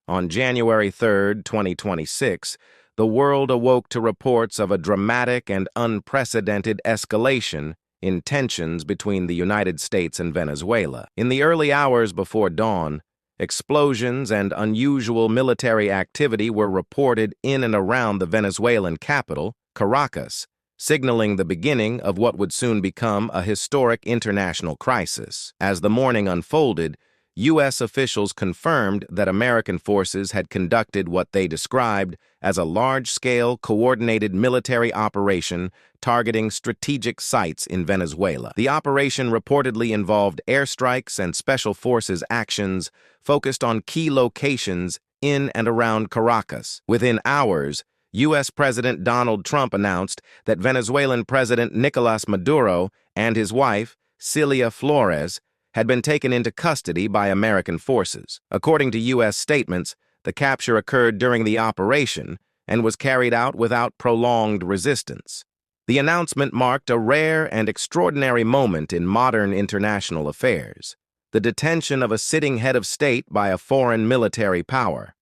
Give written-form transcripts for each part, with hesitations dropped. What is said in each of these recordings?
On January 3, 2026, the world awoke to reports of a dramatic and unprecedented escalation in tensions between the United States and Venezuela. In the early hours before dawn, explosions and unusual military activity were reported in and around the Venezuelan capital, Caracas, signaling the beginning of what would soon become a historic international crisis. As the morning unfolded, U.S. officials confirmed that American forces had conducted what they described as a large-scale, coordinated military operation targeting strategic sites in Venezuela. The operation reportedly involved airstrikes and special forces actions focused on key locations in and around Caracas. Within hours, U.S. President Donald Trump announced that Venezuelan President Nicolás Maduro and his wife, Cilia Flores, had been taken into custody by American forces. According to U.S. statements, the capture occurred during the operation and was carried out without prolonged resistance. The announcement marked a rare and extraordinary moment in modern international affairs, the detention of a sitting head of state by a foreign military power.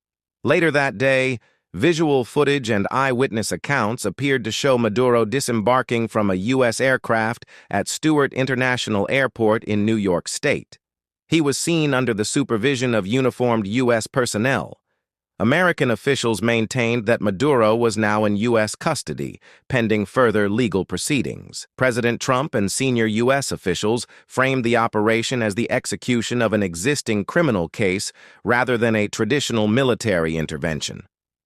Later that day, visual footage and eyewitness accounts appeared to show Maduro disembarking from a U.S. aircraft at Stewart International Airport in New York State. He was seen under the supervision of uniformed U.S. personnel. American officials maintained that Maduro was now in U.S. custody, pending further legal proceedings. President Trump and senior U.S. officials framed the operation as the execution of an existing criminal case rather than a traditional military intervention.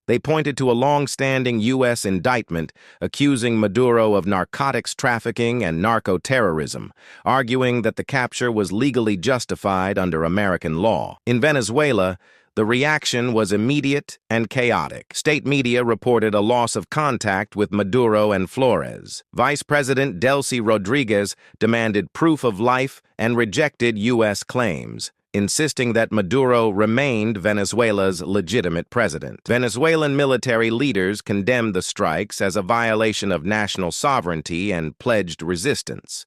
They pointed to a long-standing U.S. indictment accusing Maduro of narcotics trafficking and narco-terrorism, arguing that the capture was legally justified under American law. In Venezuela, the reaction was immediate and chaotic. State media reported a loss of contact with Maduro and Flores. Vice President Delcy Rodriguez demanded proof of life and rejected U.S. claims, insisting that Maduro remained Venezuela's legitimate president. Venezuelan military leaders condemned the strikes as a violation of national sovereignty and pledged resistance.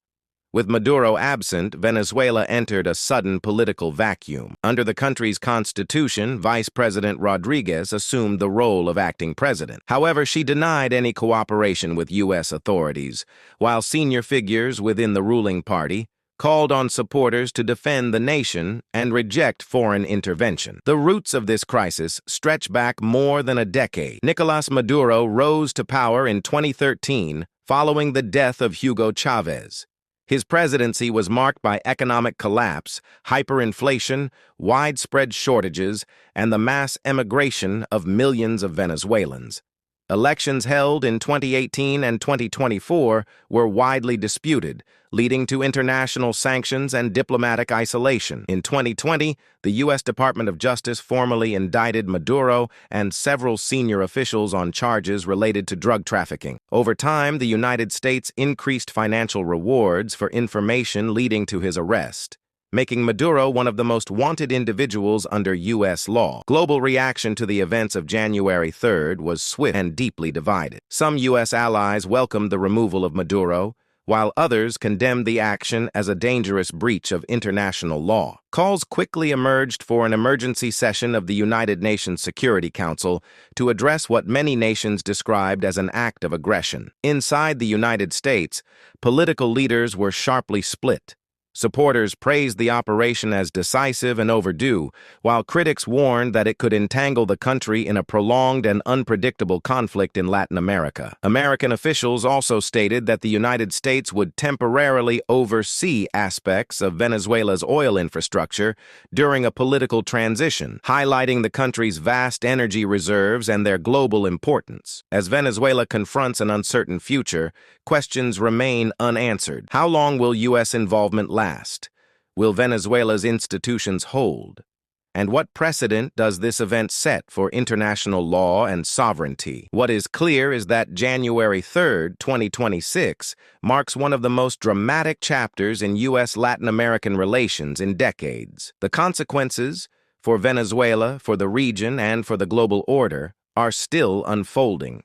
With Maduro absent, Venezuela entered a sudden political vacuum. Under the country's constitution, Vice President Rodriguez assumed the role of acting president. However, she denied any cooperation with U.S. authorities, while senior figures within the ruling party called on supporters to defend the nation and reject foreign intervention. The roots of this crisis stretch back more than a decade. Nicolás Maduro rose to power in 2013 following the death of Hugo Chavez. His presidency was marked by economic collapse, hyperinflation, widespread shortages, and the mass emigration of millions of Venezuelans. Elections held in 2018 and 2024 were widely disputed, leading to international sanctions and diplomatic isolation. In 2020, the U.S. Department of Justice formally indicted Maduro and several senior officials on charges related to drug trafficking. Over time, the United States increased financial rewards for information leading to his arrest, making Maduro one of the most wanted individuals under U.S. law. Global reaction to the events of January 3rd was swift and deeply divided. Some U.S. allies welcomed the removal of Maduro, while others condemned the action as a dangerous breach of international law. Calls quickly emerged for an emergency session of the United Nations Security Council to address what many nations described as an act of aggression. Inside the United States, political leaders were sharply split. Supporters praised the operation as decisive and overdue, while critics warned that it could entangle the country in a prolonged and unpredictable conflict in Latin America. American officials also stated that the United States would temporarily oversee aspects of Venezuela's oil infrastructure during a political transition, highlighting the country's vast energy reserves and their global importance. As Venezuela confronts an uncertain future, questions remain unanswered. How long will U.S. involvement last? Will Venezuela's institutions hold? And what precedent does this event set for international law and sovereignty? What is clear is that January 3rd, 2026, marks one of the most dramatic chapters in U.S.-Latin American relations in decades. The consequences for Venezuela, for the region, and for the global order are still unfolding.